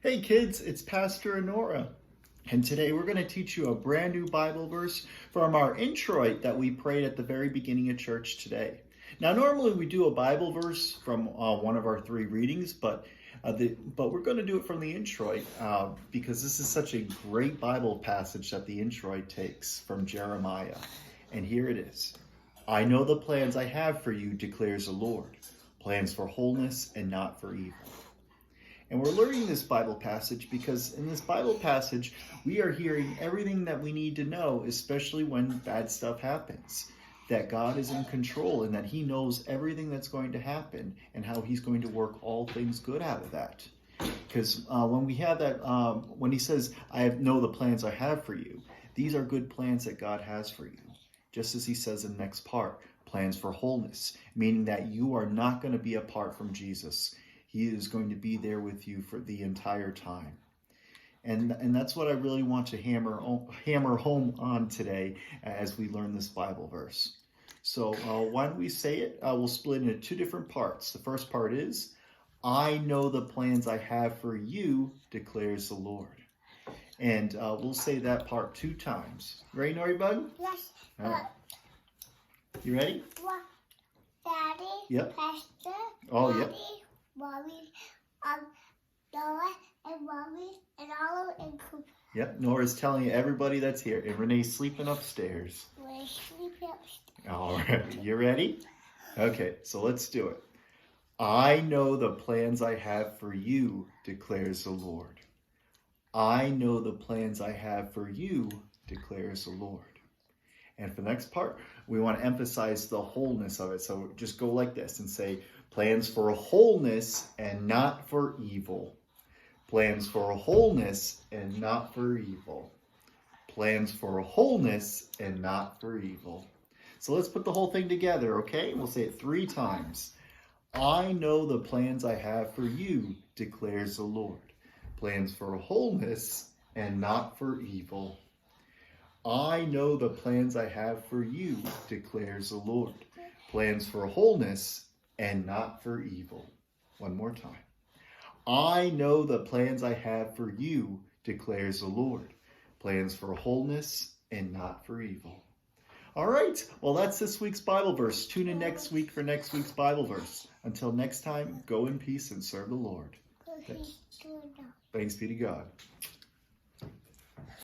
Hey kids, it's Pastor Honora, and today we're going to teach you a brand new Bible verse from our introit that we prayed at the very beginning of church today. Now normally we do a Bible verse from one of our three readings, but we're going to do it from the introit because this is such a great Bible passage that the introit takes from Jeremiah. And here it is. I know the plans I have for you, declares the Lord, plans for wholeness and not for evil. And we're learning this Bible passage because in this Bible passage, we are hearing everything that we need to know, especially when bad stuff happens. That God is in control and that he knows everything that's going to happen and how he's going to work all things good out of that. Because when we have that, when he says, I know the plans I have for you, these are good plans that God has for you. Just as he says in the next part, plans for wholeness, meaning that you are not going to be apart from Jesus. He is going to be there with you for the entire time. And that's what I really want to hammer home on today as we learn this Bible verse. So why don't we say it? We'll split into two different parts. The first part is, I know the plans I have for you, declares the Lord. And we'll say that part 2 times. Ready, Nori Bug? Yes. All right. You ready? Daddy, Yep. Pastor, Oh, Daddy, yep. Mommy, Noah, and Mommy, and Olive, and Cooper. Yep, Nora's telling everybody that's here. And Renee's sleeping upstairs. We're sleeping upstairs. All right, you ready? Okay, so let's do it. I know the plans I have for you, declares the Lord. I know the plans I have for you, declares the Lord. And for the next part, we want to emphasize the wholeness of it. So just go like this and say, plans for wholeness and not for evil. Plans for wholeness and not for evil. Plans for wholeness and not for evil. So let's put the whole thing together, okay? We'll say it 3 times. I know the plans I have for you, declares the Lord. Plans for wholeness and not for evil. I know the plans I have for you, declares the Lord. Plans for wholeness and not for evil. One more time. I know the plans I have for you, declares the Lord. Plans for wholeness and not for evil. All right, well, that's this week's Bible verse. Tune in next week for next week's Bible verse. Until next time, go in peace and serve the Lord. Thanks be to God.